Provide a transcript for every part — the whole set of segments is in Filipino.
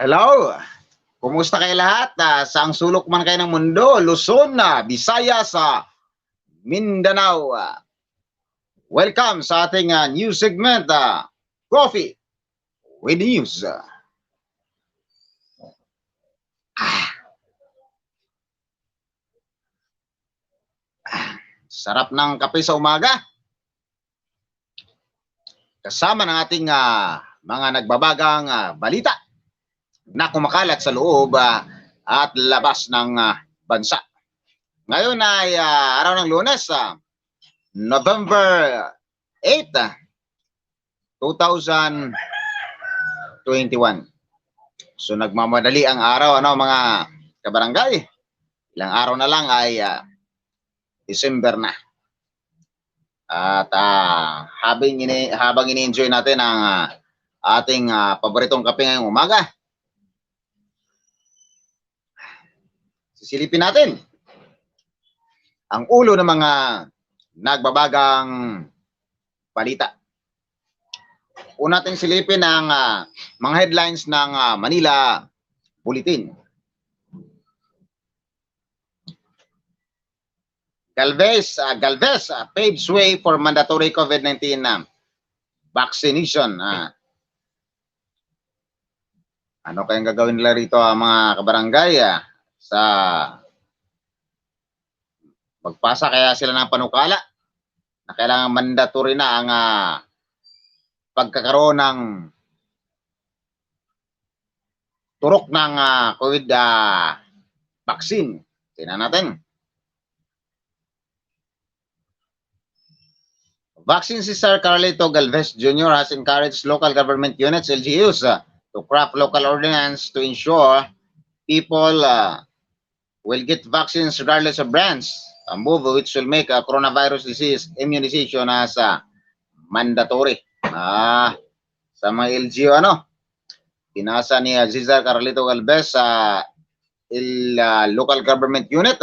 Hello! Kumusta kayo lahat? Saang sulok man kayo ng mundo, Luzon, Visayas, Mindanao. Welcome sa ating news segment, Coffee with the News. Sarap ng kape sa umaga. Kasama ng ating mga nagbabagang balita na kumakalat sa loob at labas ng bansa. Ngayon ay araw ng Lunes, November 8, 2021. So nagmamadali ang araw, mga kabarangay. Ilang araw na lang ay December na. At habang ini-enjoy natin ang ating paboritong kape ngayong umaga, sisilipin natin ang ulo ng mga nagbabagang balita. Una natin silipin ang mga headlines ng Manila Bulletin. Galvez paves way for mandatory COVID-19 vaccination. Ano kayang gagawin nila rito mga kabarangay sa magpasa kaya sila ng panukala na kailangan mandatory na ang pagkakaroon ng turok ng COVID vaccine. Tingnan natin. Vaccine Sir Carlito Galvez Jr. has encouraged local government units, LGUs, to craft local ordinance to ensure people will get vaccines regardless of brands. A move which will make coronavirus disease immunization as mandatory. Sa mga LGU, pinasa ni Cesar Carlito Galvez sa local government unit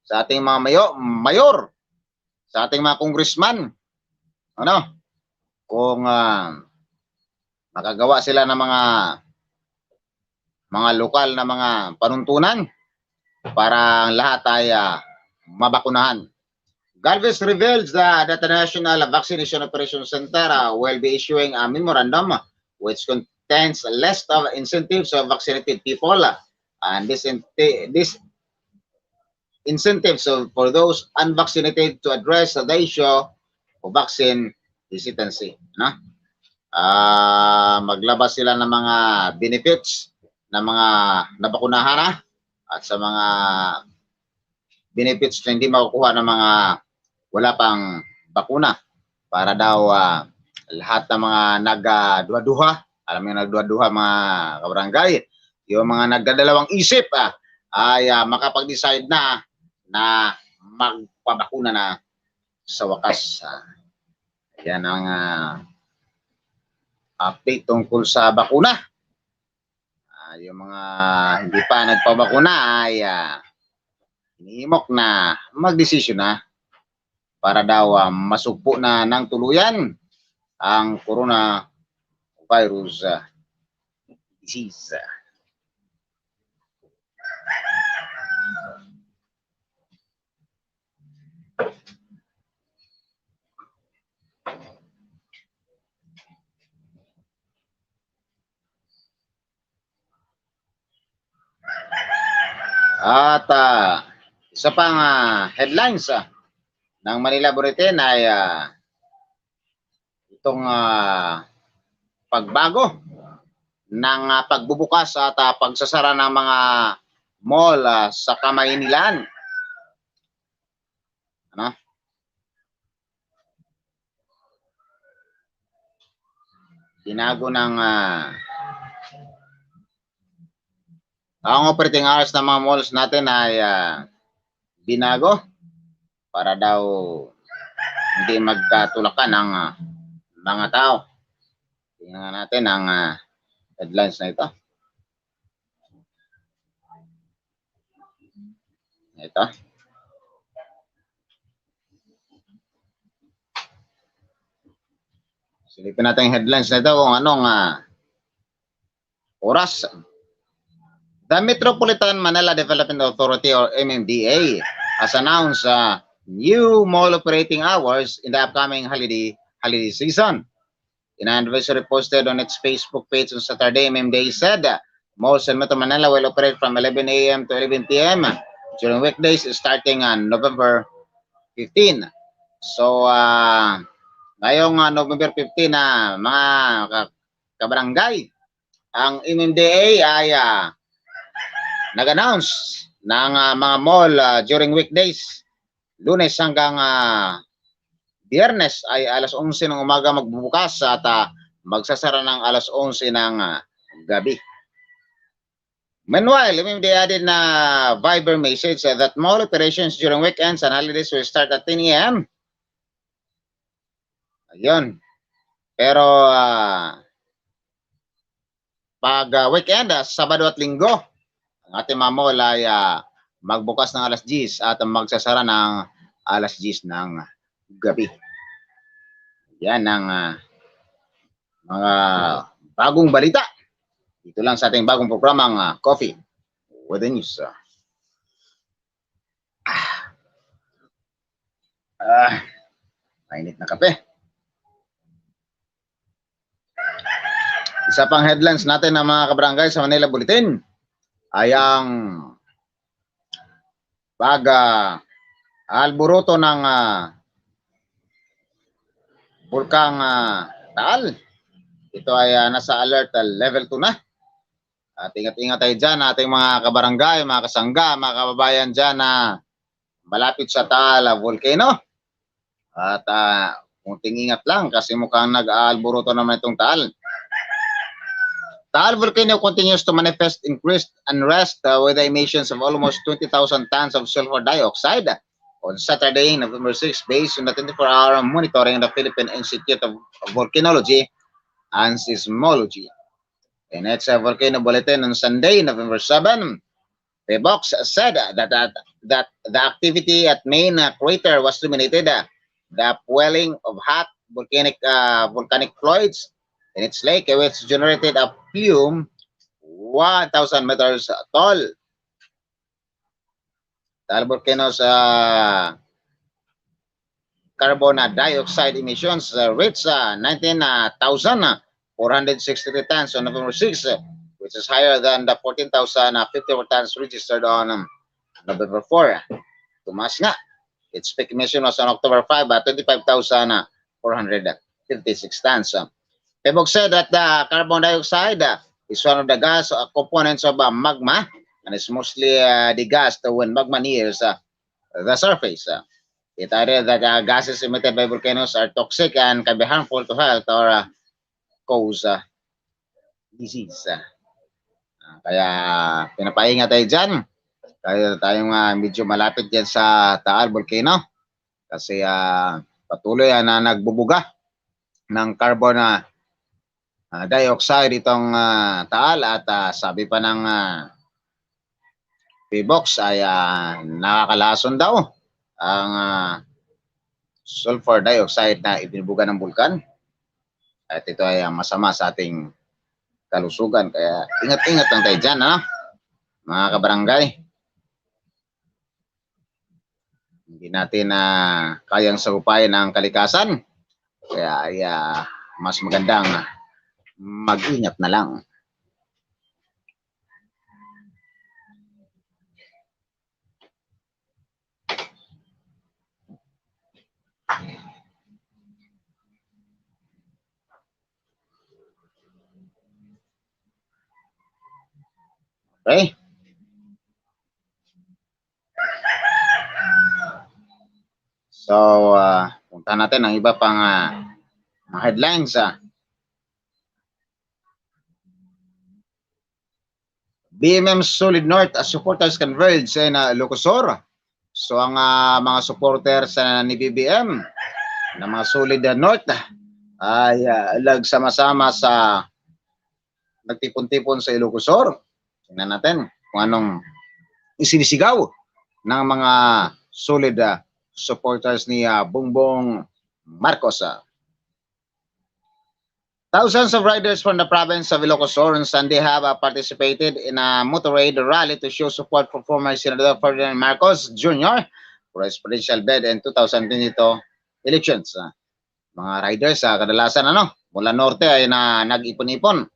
sa ating mga mayor, sa ating mga congressman, kung makagawa sila ng mga lokal na mga panuntunan para lahat ay mabakunahan. Galvez reveals that the National Vaccination Operations Center will be issuing a memorandum which contains a list of incentives of vaccinated people, and this incentives for those unvaccinated to address the issue of vaccine hesitancy. Maglabas sila ng mga benefits ng mga nabakunahan at sa mga benefits na hindi makukuha ng mga wala pang bakuna para daw lahat ng mga nagduha-duha, alam mo yung nagduha-duha mga kabarangay, yung mga nagdadalawang isip ay makapag-decide na magpabakuna na sa wakas. Yan ang update tungkol sa bakuna. Yung mga hindi pa nagpabakuna ay hinihimok na magdesisyon na para daw masugpo na ng tuluyan ang coronavirus disease. At isa pang headlines ng Manila Bulletin ay itong pagbago ng pagbubukas at pagsasara ng mga mall sa Kamaynilan. Tinago ng ang operating hours ng mga malls natin ay binago para daw hindi magkatulakan ng mga tao. Tingnan natin ang headlines na ito. Ito. Silipin natin yung headlines na ito kung anong oras. The Metropolitan Manila Development Authority or MMDA has announced new mall operating hours in the upcoming holiday season. In an advisory posted on its Facebook page on Saturday, MMDA said malls in Metro Manila will operate from 11 a.m. to 11 p.m. during weekdays starting on November 15. So, ngayong November 15 na mga kabarangay, ang MMDA ay nag-announce ng mga mall during weekdays, Lunes hanggang Biyernes ay alas 11 ng umaga magbubukas at magsasara ng alas 11 ng gabi. Meanwhile, MMDA added na Viber message that mall operations during weekends and holidays will start at 10 a.m. Ayun. Pero pag weekend, Sabado at Linggo, ang ating mga mall ay magbukas ng alas 10 at magsasara ng alas 10 ng gabi. Yan ang mga bagong balita. Ito lang sa ating bagong programang Coffee with the News. Mainit na kape. Isa pang headlines natin ng mga kabarangay sa Manila Bulletin ay ang alboroto ng Volcano Taal. Ito ay nasa alert level 2 na. At ingat-ingat tayo dyan, ating mga kabarangay, mga kasangga, mga kababayan dyan na malapit sa Taal Volcano. At kunting ingat lang kasi mukhang nag-aalboroto naman itong Taal. Taal Volcano continues to manifest increased unrest with the emissions of almost 20,000 tons of sulfur dioxide on Saturday, November 6, based on the 24-hour monitoring of the Philippine Institute of Volcanology and Seismology. In its volcano bulletin on Sunday, November 7, the box said that the activity at main crater was dominated the upwelling of hot volcanic fluids in its lake, which generated a plume 1,000 meters tall. Taal volcano's carbon dioxide emissions reached 19,463 tons on November 6, which is higher than the 14,054 tons registered on November 4. Tumaas nga. Its peak emission was on October 5 at 25,456 tons. Pebok said that the carbon dioxide is one of the gas components of magma and is mostly degassed when magma nears the surface. It added that gases emitted by volcanoes are toxic and can be harmful to health or cause disease. Kaya pinapahinga tayo dyan. Kaya tayong medyo malapit dyan sa Taal Volcano kasi patuloy na nagbubuga ng carbon dioxide itong Taal at sabi pa ng P-Box ay nakakalason daw ang sulfur dioxide na ibinubuga ng bulkan at ito ay masama sa ating kalusugan. Kaya ingat-ingat lang tayo dyan, mga kabarangay. Hindi natin kayang sagupayan ang kalikasan. Kaya ay mas magandang mag-ingat na lang. Okay? So, punta natin ang iba pang headlines. BMM Solid North supporters converge in Lucosor. So, ang mga supporters ni BBM na mga Solid North ay nagsama-sama sa nagtipon-tipon sa Lucosor. Tingnan natin kung anong isinisigaw ng mga Solid supporters ni Bongbong Marcos. Thousands of riders from the province of Ilocos Sur on Sunday have participated in a motorade rally to show support for former Senator Ferdinand Marcos Jr. for his presidential bid in 2022 elections. Mga riders kadalasan mula norte ay nag-ipon-ipon.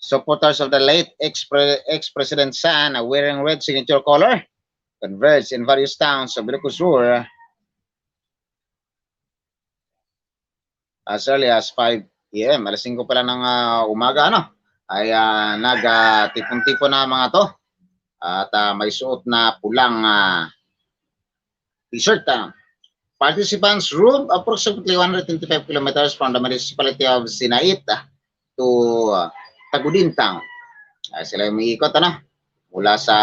Supporters of the late ex-president's son wearing red signature color converged in various towns of Ilocos Sur as early as 5 p.m. Alas 5 pa lang ng umaga ay nagtipon-tipon na mga to at may suot na pulang t-shirt. Participants roamed approximately 125 kilometers from the municipality of Sinait to Tagudin town. Sila yung umiikot mula sa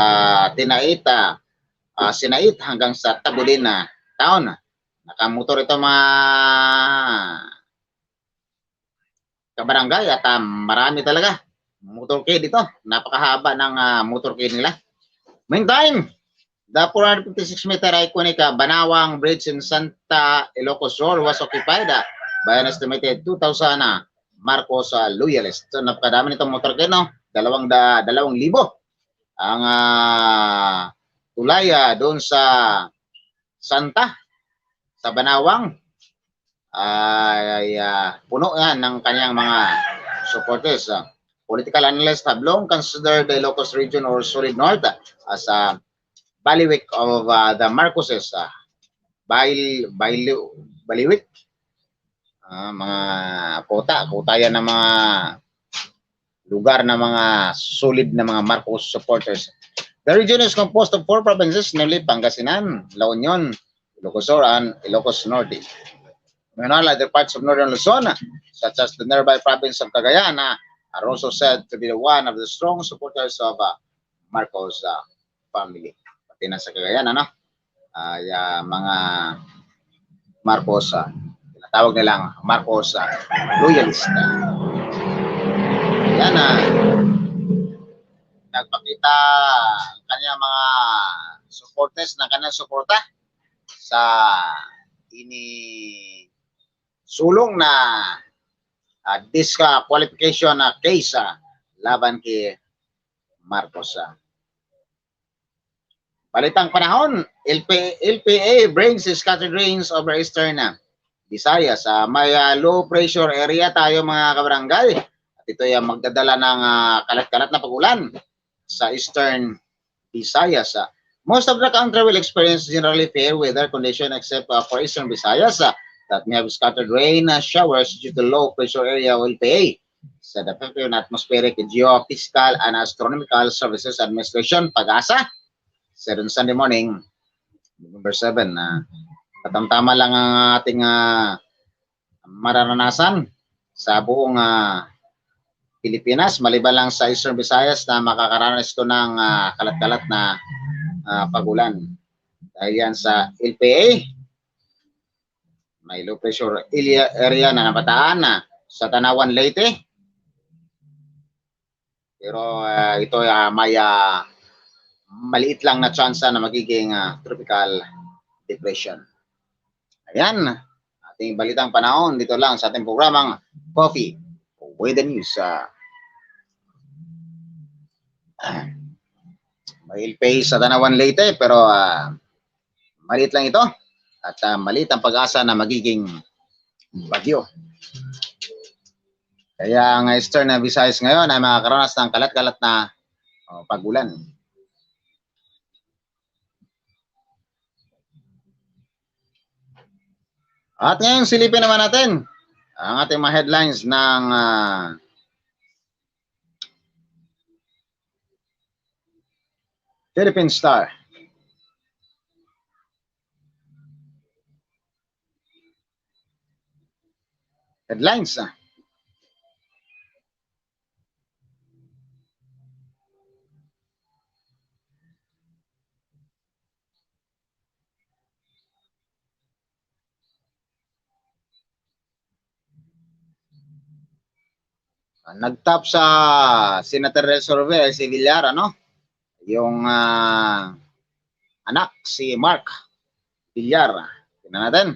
Sinait hanggang sa Tagudin town. Nakamotor ito mga kabarangay at marami talaga motorcade dito. Napakahaba ng motorcade nila. Meantime, the 456-meter iconic Banawang Bridge in Santa Ilocos Sur was occupied by an estimated 2,000 Marcos loyalists. So, napakadami nitong motorcade, 2,000 ang tulay doon sa Santa, sa Banawang ay puno yan ng kanyang mga supporters. Political analysts have long considered the Ilocos region or Solid North as a bailiwick of the Marcoses. Bailiwick, mga kota yan ng mga lugar na mga solid na mga Marcos supporters. The region is composed of 4 provinces, namely Pangasinan, La Union, Ilocos Sur, and Ilocos Norte. Meanwhile, other parts of northern Luzon, such as the nearby province of Cagayan, are also said to be one of the strong supporters of Marcos family. Pati na sa Cagayan, mga Marcos, tinatawag nilang Marcos loyalist. Yan, nagpakita ang kanyang mga supporters ng kanyang suporta sa sulong na disqualification case laban kay Marcos. Balitang panahon, LPA brings scattered rains over eastern Visayas. May low pressure area tayo mga kabarangay. At ito ay magdadala ng kalat-kalat na pagulan sa eastern Visayas. Most of the country will experience generally fair weather condition except for eastern Visayas that may have scattered rain showers due to low pressure area of LPA. Sa the Philippine Atmospheric, Geophysical and Astronomical Services Administration, PAGASA, 7 Sunday morning, November 7. Katamtama lang ang ating mararanasan sa buong Pilipinas, maliban lang sa Eastern Visayas na makakaranas ito ng kalat-kalat na pagulan. Dahil yan sa LPA, may low pressure area na nabataan sa Tanawan, Leyte. Pero ito may maliit lang na chance na magiging tropical depression. Ayan, ating balitang panahon dito lang sa ating programang Coffee with the News. May LPA sa Tanawan, Leyte, pero maliit lang ito at maliit ang pag-asa na magiging bagyo. Kaya ang Eastern Visayas ngayon ay makakaranas ng kalat-kalat na pagulan. At ngayon silipin naman natin ang ating mga headlines ng Philippine Star. Headlines. Nagtap sa senatorial survey si Villar, yung anak si Mark Villar. Tingnan natin.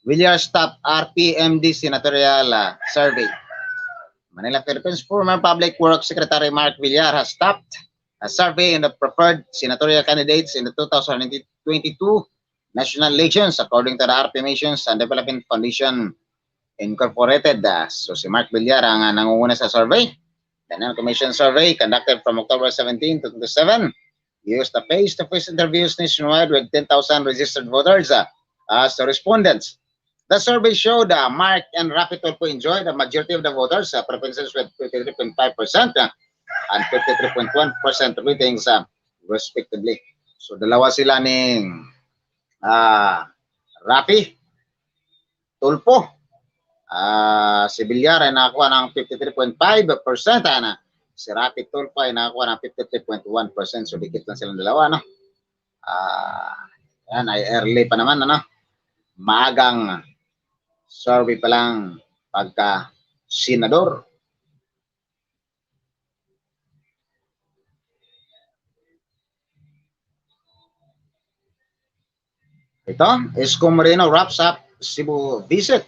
Villar's top RPMD senatorial survey. Manila, Philippines. Former Public Works Secretary Mark Villar has stopped a survey in the preferred senatorial candidates in the 2022 national elections, according to the RP Missions and Development Foundation Incorporated. So si Mark Villar ang nangunguna sa survey. The non-commission survey conducted from October 17 to 27 used the face-to-face interviews nationwide with 10,000 registered voters as the respondents. The survey showed Mark and Rapi Tulfo enjoyed the majority of the voters, preferences with 53.5% and 53.1% ratings respectively. So dalawa sila ning Rapi Tulfo. Si Villar ay nakakuha ng 53.5%. Si Rapi Tulfo ay nakakuha ng 53.1%. So dikit lang silang dalawa. No? Yan ay early pa naman. Ano? Maagang survey pa lang pagka senador. Ito, Isko Moreno wraps up Cebu visit.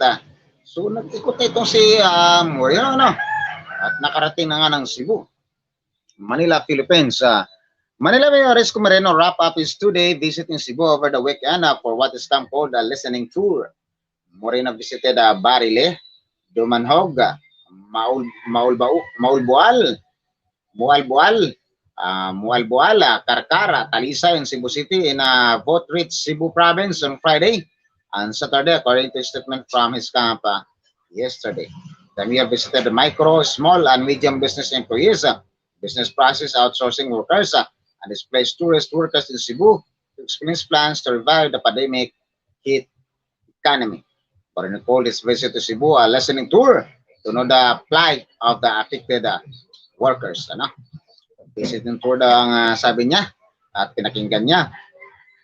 So nag-ikot itong si Moreno, no? At nakarating na nga ng Cebu. Manila, Philippines. Manila Mayor Isko Moreno wrap up his 2-day visit in Cebu over the weekend for what is called a listening tour. Moreno visited Barile, Dumanhog, Mualboal, Carcara, Talisay, and Cebu City in vote-rich Cebu province on Friday and Saturday, according to a statement from his camp yesterday. The mayor visited the micro, small, and medium business employees, business process outsourcing workers, and displaced tourist workers in Cebu to explain his plans to revive the pandemic hit economy. Moreno called his visit to Cebu a listening tour to know the plight of the affected workers. Ano? Visiting tour daw ang sabi niya at pinakinggan niya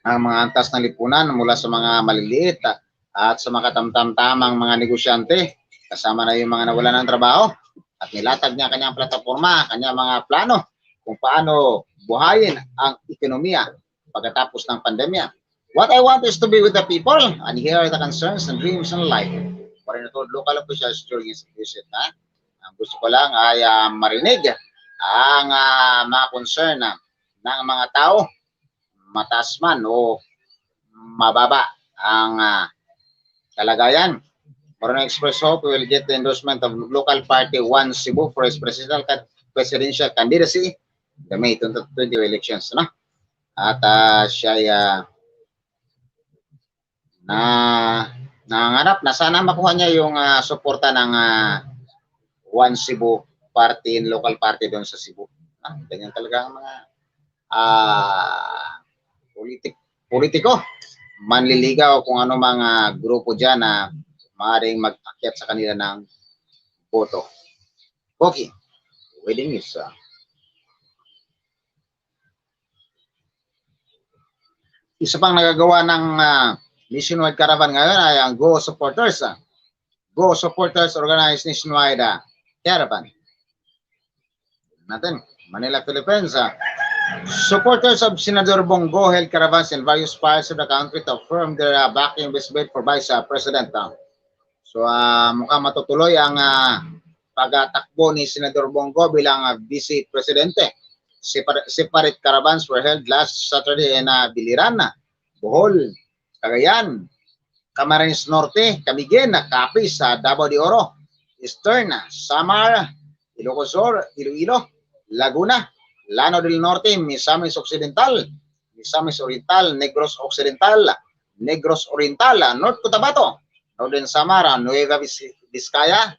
ang mga antas ng lipunan mula sa mga maliliit at sa mga katamtamtamang mga negosyante, kasama na yung mga nawalan ng trabaho, at nilatag niya kanyang plataforma, kanyang mga plano kung paano buhayin ang ekonomiya pagkatapos ng pandemya. What I want is to be with the people and hear the concerns and dreams in life. Moreno told local officials during his visit. Ang gusto ko lang ay marinig ang mga concern ng mga tao, mataas man o mababa ang kalagayan. Moreno expressed hope we will get the endorsement of local party One Cebu for his presidential candidacy in the May 2020 elections. No? At siya ay nangangarap na sana makuha niya yung suporta ng One Cebu party and local party doon sa Cebu. Ganyan talaga ang mga politiko, manliligaw kung ano mga grupo dyan na maaaring mag-akyat sa kanila ng boto. Okay, wedding is isa pang nagagawa ng nationwide caravan ngayon ay ang Go Supporters. Go Supporters organized nationwide caravan. Natin, Manila, Philippines. Supporters of Senador Bongo held caravans in various parts of the country to affirm their backing this bid for Vice President. So mukhang matutuloy ang pagtakbo ni Senador Bongo bilang Vice Presidente. Separate caravans were held last Saturday in Biliran, Bohol, Cagayan, Camarines Norte, Camiguin, Capiz, Davao de Oro, Eastern, Samar, Ilocos Sur, Iloilo, Laguna, Lano del Norte, Misamis Occidental, Misamis Oriental, Negros Occidental, Negros Oriental, North Cotabato, Northern Samara, Nueva Vizcaya,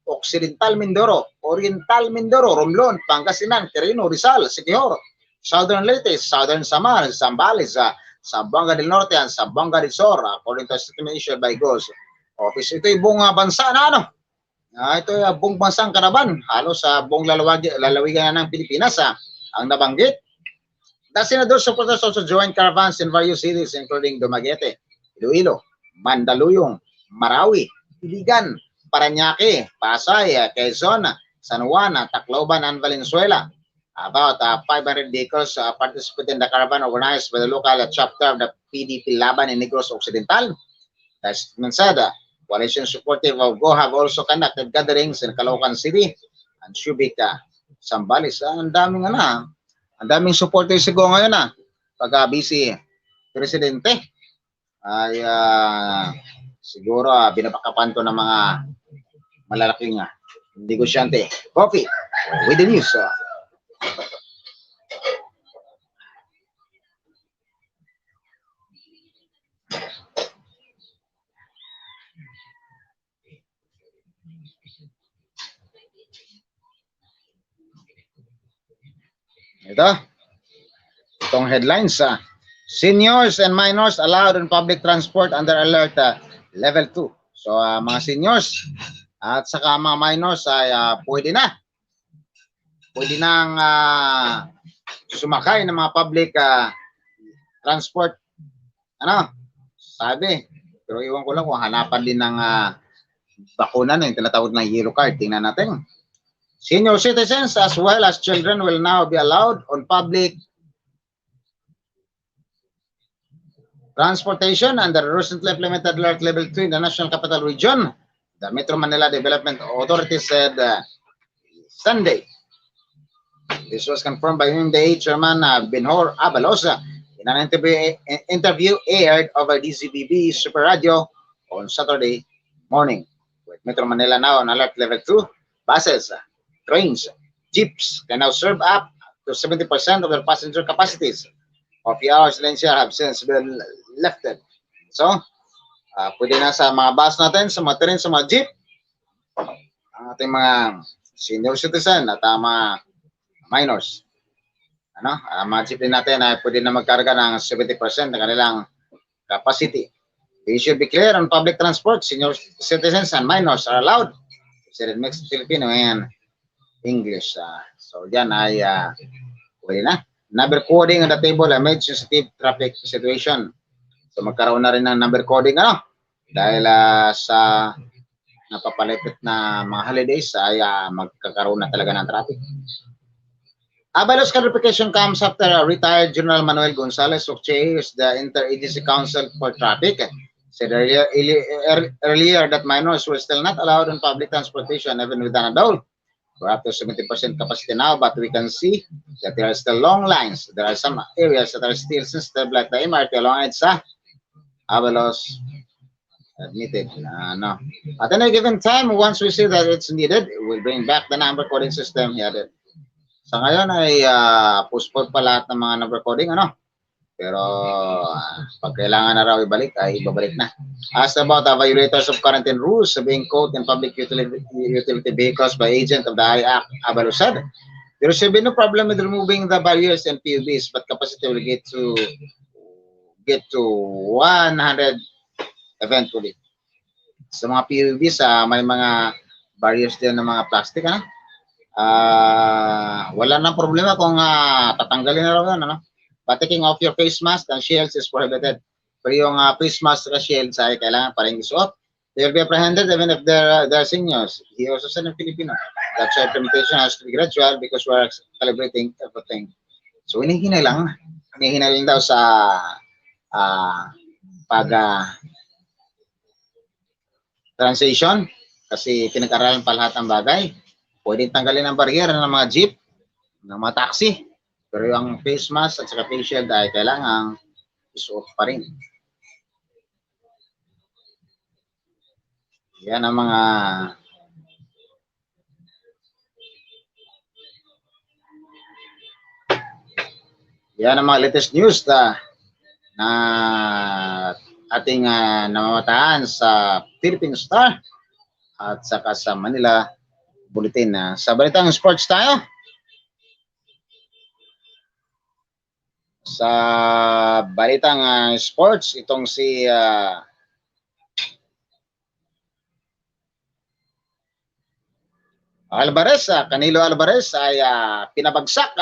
Occidental Mindoro, Oriental Mindoro, Romblon, Pangasinan, Quirino, Rizal, Siquijor, Southern Leyte, Southern Samar, Zambales, Zamboanga del Norte, and Zamboanga del Sur, according to a statement issued by GOS Office. Ito yung buong bansa na ano? Ito yung buong bansang karaban, halos sa buong lalawigan ng Pilipinas ang nabanggit. The Senador supporters also joined caravans in various cities including Dumaguete, Iloilo, Mandaluyong, Marawi, Iligan, Parañaque, Pasay, Quezon, San Juan, Tacloban, and Valenzuela. About 500 vehicles participated in the caravan organized by the local chapter of the PDP Laban in Negros Occidental. The statement said, coalition supportive of GO have also conducted gatherings in Caloocan City, and Shubika Sambales. Ang daming ang daming supporters si Go ngayon pagka busy presidente ay siguro binabakapan to ng mga malalaking negosyante. Coffee with the news. Itong headlines. Seniors and minors allowed in public transport under alert level 2. So mga seniors at saka mga minors ay pwede nang sumakay ng mga public transport. Sabi, pero iwan ko lang kung hanapan din ng bakuna yung tinatawag na yellow card. Tingnan natin. Senior citizens as well as children will now be allowed on public transportation under the recently implemented alert level 2 in the National Capital Region. The Metro Manila Development Authority said Sunday. This was confirmed by MMDA Chairman Benhor Abalos in an interview aired over DZBB Super Radio on Saturday morning. With Metro Manila now on alert level 2, buses, trains, jeeps can now serve up to 70% of their passenger capacities. Coffee hours have since been lifted. So, pwede na sa mga bus natin, sa mga train, sa mga jeep, ang ating mga senior citizen at mga minors. Mga jeep din natin ay pwede na magkarga ng 70% ng kanilang capacity. They should be clear on public transport. Senior citizens and minors are allowed. Said in mixed Filipino and English. So, yan ay pwede na. Number coding on the table amid sensitive traffic situation. So magkaroon na rin ng number coding dahil sa napapalipit na mga holidays ay magkakaroon na talaga ng traffic. Abalos clarification comes after retired General Manuel Gonzalez of CHE, the Interagency Council for Traffic, said earlier that minors were still not allowed on public transportation even with an adult. We're up to 70% capacity now, but we can see that there are still long lines. There are some areas that are still sensitive, like the MRT along EDSA. Abalos admitted. At any given time, once we see that it's needed, we'll bring back the number coding system. He added. Sa ngayon ay postpone pa lahat ng mga number coding, Pero pag kailangan na raw ibalik, ay ibabalik na. Asked about the violators of quarantine rules being caught in public utility vehicles by agent of the IAC, Abalo said, there should be no problem with removing the barriers and PUBs, but capacity will get to 100 eventually. Sa mga PUBs, may mga barriers din ng mga plastic, wala nang problema kung tatanggalin na raw yan, But taking off your face mask and shields is prohibited. Pero yung face mask at shields ay kailangan pa rin isuot. They will be apprehended even if they're seniors. He also said in Filipino that implementation has to be gradual because we're calibrating everything. So hinihinay lang daw sa transition kasi pinag-aralan pa lahat ng bagay. Pwedeng tanggalin ang barrier ng mga jeep, ng mga taxi. Pero yung face mask at saka face shield ay kailangang isuot pa rin. Yan ang mga latest news na ating namamataan sa Philippine Star at saka sa Manila Bulletin. Sa balitang sports tayo. Sa balitang sports, itong si Canelo Alvarez ay pinabagsak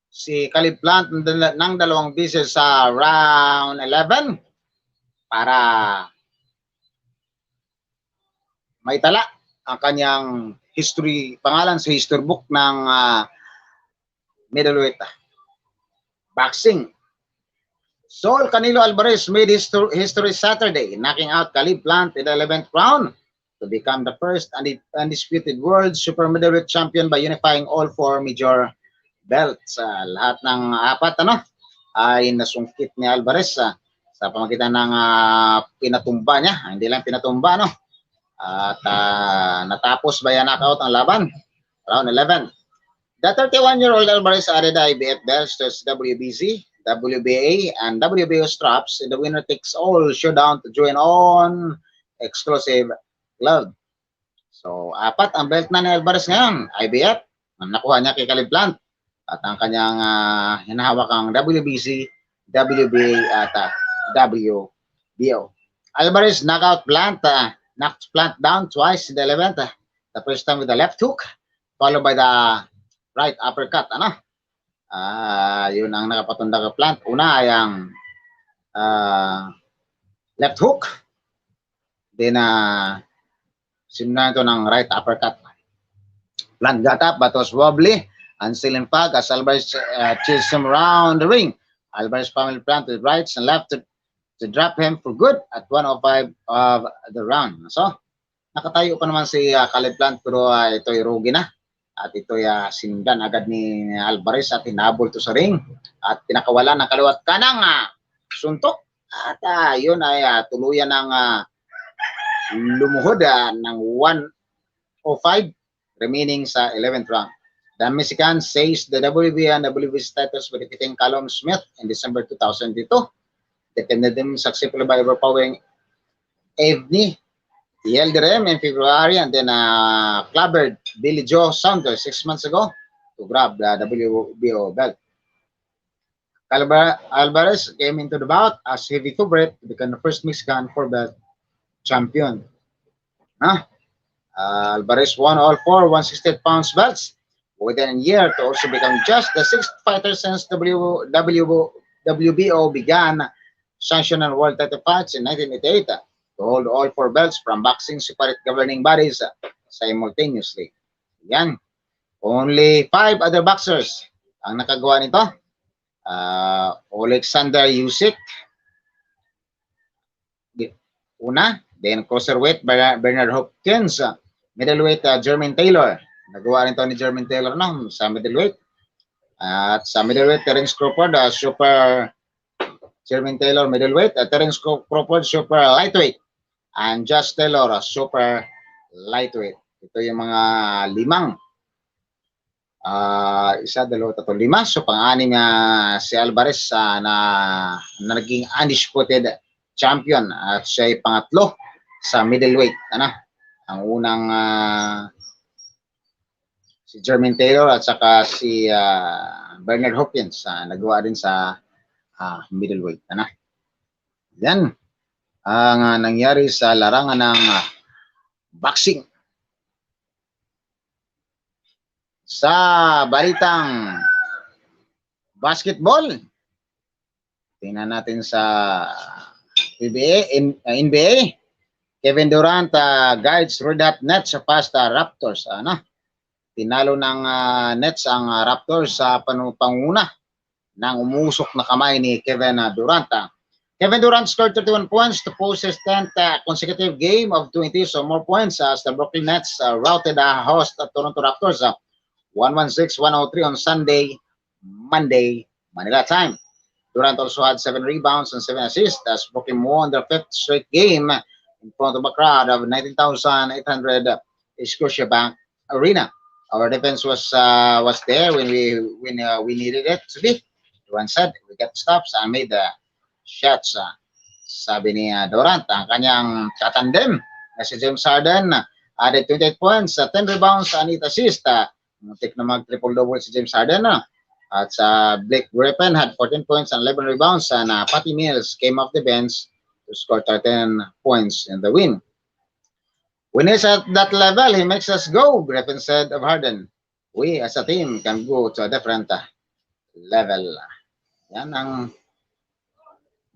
si Caleb Plant ng 2 beses sa round 11 para maitala ang kanyang pangalan sa history book ng middleweight boxing. Canelo Alvarez made history Saturday, knocking out Caleb Plant in the 11th round to become the first undisputed world super middleweight champion by unifying all four major belts. Lahat ng apat ay nasungkit ni Alvarez sa pamagitan ng pinatumba niya. Hindi lang pinatumba, at natapos via knockout ang laban. Round 11. The 31-year-old Alvarez added IBF belts to his WBC, WBA, and WBO straps in the winner-takes-all showdown to join on exclusive club. So, apat ang belt na ni Alvarez ngayon. IBF, nakuha niya kay Caleb Plant. At ang kanyang hinahawak ang WBC, WBA, at WBO. Alvarez knocked Plant down twice in the 11th. The first time with the left hook, followed by the right uppercut. Yun ang nakapatunda kay Plant. Una ay ang left hook. Then, simulan ito ng right uppercut. Plant got up but was wobbly and still in fog as Alvarez chased him around the ring. Alvarez pummeled Plant with rights and left to drop him for good at 1:05 of the round. So, nakatayo pa naman si Caleb Plant pero ito'y rugi na. At ito'y sinundan agad ni Alvarez at hinabol to sa ring at pinakawalan ng kaliwat kanang suntok. At yun ay tuluyan ng lumuhod ng 1:05 remaining sa 11th round. The Mexican seized the WBA and WBC titles by defeating Callum Smith in December 2002. Defended him successfully by overpowering Evney Yildirim in February and then clobbered Billy Joe Saunders 6 months ago to grab the WBO belt. Alvarez came into the bout as heavy favorite to become the first Mexican four-belt champion. Alvarez won all four 168 pounds belts within a year to also become just the sixth fighter since WBO began sanctioning world title fights in 1988 to hold all four belts from boxing separate governing bodies simultaneously. Yan. Only 5 other boxers ang nakagawa nito. Alexander Usyk, una, then cruiserweight Bernard Hopkins, middleweight Jermaine Taylor. Nagawa rin ito ni Jermaine Taylor sa middleweight. At sa middleweight, Terence Crawford, super Jermaine Taylor, middleweight. Terence Crawford, super lightweight. And Josh Taylor, super lightweight. Ito yung mga limang. Isa, dalawa, tatlo, lima. So, pang-anim si Alvarez na naging undisputed champion. At siya ay pangatlo sa middleweight. Ang unang si Jermaine Taylor at saka si Bernard Hopkins nagawa din sa middleweight. Yan ang nangyari sa larangan ng boxing. Sa balitang basketball, tingnan natin sa NBA. Kevin Durant guides Red Hot Nets past Raptors. Tinalo ng Nets ang Raptors sa panguna ng umusok na kamay ni Kevin Durant. Kevin Durant scored 31 points to post his 10th consecutive game of 20 or more points as the Brooklyn Nets routed the host Toronto Raptors 116-103 on Monday, Manila time. Durant also had 7 rebounds and 7 assists as Brooklyn won their 5th straight game in front of a crowd of 19,800 Scotiabank Arena. Our defense was there when we needed it to be. Durant said, we got stops and made the shots. Sabi ni Durant, ang kanyang katandem na si James Harden added 28 points, 10 rebounds, and 8 assists. Muntik na mag-triple-double si James Harden. At Blake Griffin had 14 points and 11 rebounds, and Patty Mills came off the bench to score 13 points in the win. When he's at that level, he makes us go, Griffin said of Harden. We as a team can go to a different level. Yan ang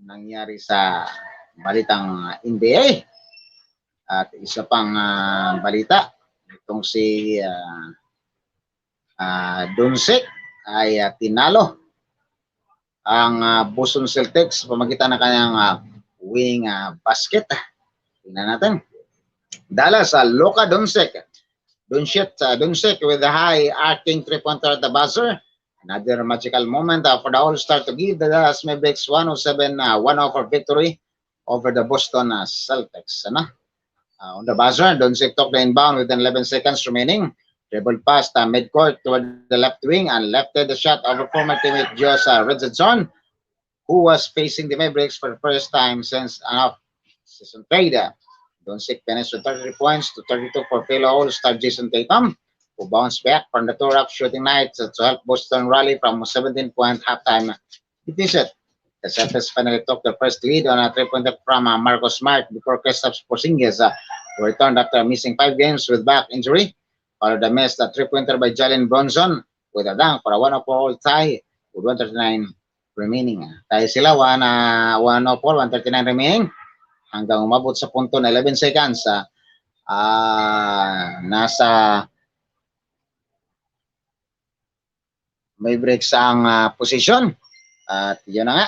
nangyari sa balitang NBA. At isa pang balita, itong si Doncic ay tinalo ang Boston Celtics sa pamagitan ng kanyang winning basket. Tingnan natin. Dallas, Luka Doncic with a high arcing three-pointer at the buzzer. Another magical moment for the All-Star to give the Dallas Mavericks 107-104 victory over the Boston Celtics. On the buzzer, Doncic took the inbound with 11 seconds remaining, dribbled past midcourt toward the left wing and lefted the shot over former teammate Josh Richardson, who was facing the Mavericks for the first time since an off-season trade. Doncic finished with 33 points to 32 for fellow All-Star Jason Tatum, who bounced back from the tore-up shooting night to help Boston rally from a 17-point halftime deficit. The Celtics finally took their first lead on a three-pointer from Marcus Smart before Kristaps Porzingis, who returned after missing 5 games with back injury, followed the missed three-pointer by Jalen Bronson with a dunk for a 1-0 tie with 139 remaining. Tayo sila, 1-0, 139 remaining hanggang umabot sa punto na 11 seconds. Nasa may break sa ang posisyon. At yun na nga,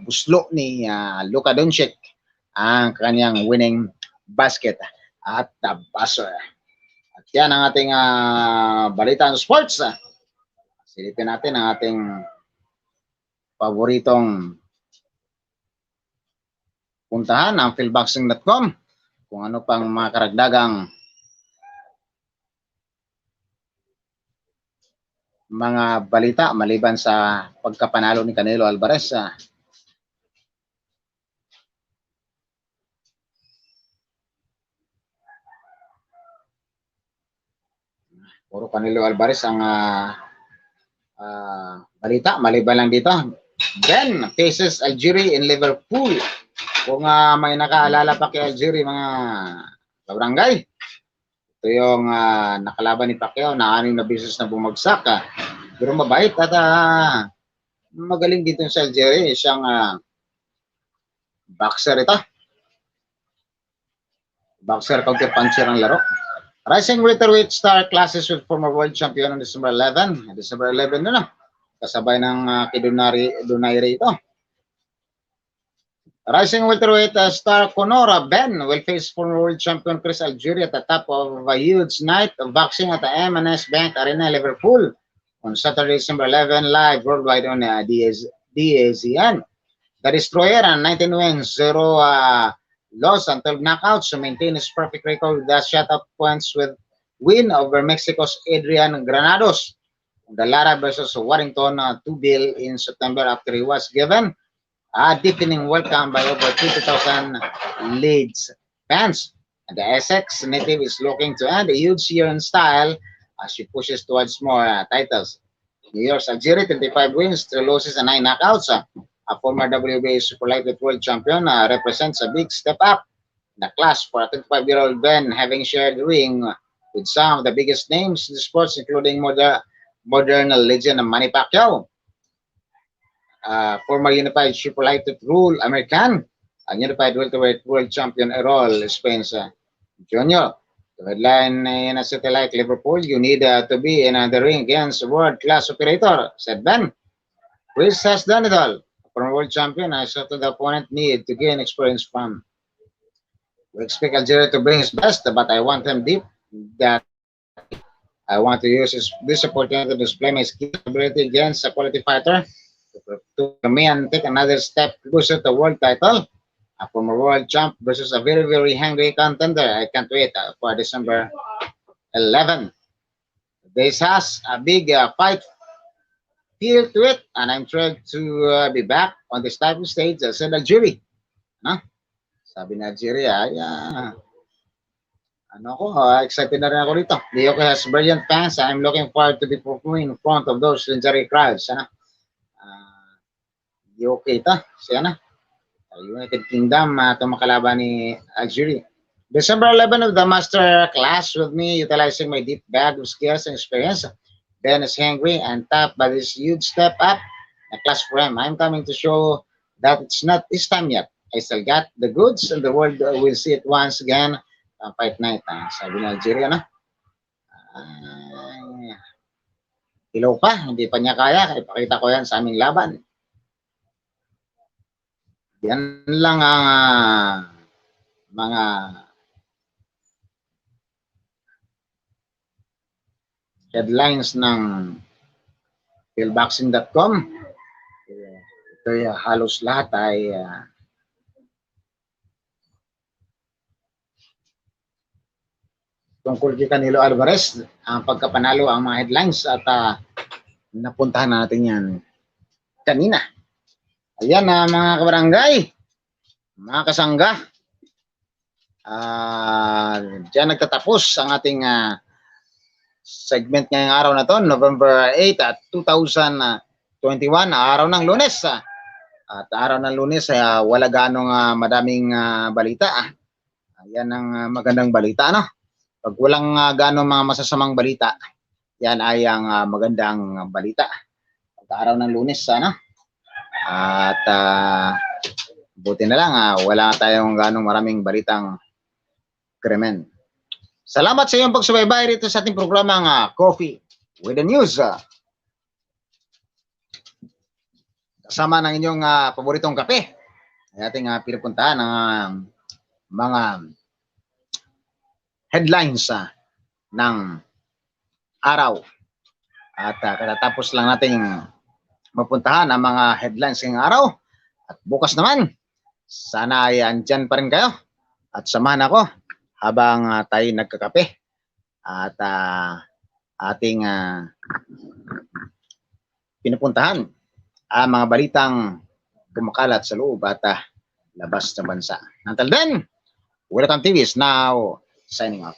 buslo ni Luka Doncic ang kanyang winning basket at the buzzer. At yan ang ating balita ng sports. Silipin natin ang ating paboritong puntahan, ang philboxing.com, kung ano pang mga karagdagang mga balita maliban sa pagkapanalo ni Canelo Alvarez. Puro Canelo Alvarez ang balita maliban lang dito. Ben faces Algeria in Liverpool. Kung may nakaalala pa kay Algeria, mga kabarangay, ito yung nakalaban ni Pacquiao na 6 na beses na bumagsak. Pero mabait at magaling dito sa Algeria. Siyang boxer ito. Boxer counter puncher ang laro. Rising welterweight star clashes with former world champion on December 11. December 11 na. Kasabay ng Donaire ito. Rising welterweight star Conor Ben will face former world champion Chris Algieri at the top of a huge night of boxing at the M&S Bank Arena, Liverpool on Saturday, December 11, live worldwide on DAZN. The Destroyer, 19 wins, 0 loss and 12 knockouts, to maintain his perfect record with the shutout points with win over Mexico's Adrian Granados. The Lara versus Warrington 2-bill in September after he was given a deafening welcome by over 20,000 Leeds fans. And the Essex native is looking to end a huge year in style as she pushes towards more titles. New York's Algeria, 25 wins, 3 losses, and 9 knockouts. A former WBA super lightweight world champion represents a big step up in the class for a 25-year-old Ben, having shared the ring with some of the biggest names in the sports, including modern legend Manny Pacquiao. Former unified super lightweight rule American, and unified welterweight world champion Errol Spence Jr. To headline in a city like Liverpool, you need to be in the ring against a world-class operator, said Ben. Chris has done it all. Former world champion, I saw to the opponent need to gain experience from. We expect Algeria to bring his best, but I want him deep. That I want to use this opportunity to display my skill ability against a quality fighter to me and take another step closer to the world title. A former world champ versus a very, very hungry contender. I can't wait for December 11. This has a big fight feel to it, and I'm thrilled to be back on this type of stage, said Algeria. No? Sabi na Algeria, excited na rin ako dito. The UK has brilliant fans. I'm looking forward to be performing in front of those legendary crowds. UK ito, siya United Kingdom, makalaban ni Algeria. December 11 of the master class with me, utilizing my deep bag of skills and experience. Ben is hungry and tough, but this huge step up a class for him. I'm coming to show that it's not this time yet. I still got the goods, and the world will see it once again on fight night. Sabi ng Algeria, ilaw pa, hindi pa niya kaya. Ipakita ko yan sa aming laban. Yan lang ang mga headlines ng pillboxing.com. Ito halos lahat ay tungkol kay Canelo Alvarez, ang pagkapanalo ang mga headlines at napuntahan natin yan kanina. Ayan mga kabarangay, mga kasangga, diyan nagtatapos ang ating segment ngayong araw na to, November 8 at 2021, araw ng Lunes. At araw ng Lunes ay wala ganong madaming balita. Ayan ang magandang balita, no? Pag walang ganong mga masasamang balita, yan ay ang magandang balita. Pag araw ng Lunes, ano? At buti na lang, wala tayong ganong maraming balitang krimen. Salamat sa iyong pagsubaybay rito sa ating programang Coffee with the News. Kasama ng inyong paboritong kape, ay ating pinupuntahan ng mga headlines ng araw. At katatapos lang nating mapuntahan ang mga headlines ng araw. At bukas naman, sana ay andyan pa rin kayo at samahan ako habang tayo nagkakape at ating pinupuntahan ang mga balitang kumakalat sa loob at labas ng bansa. Until then, Welcome TV is now signing off.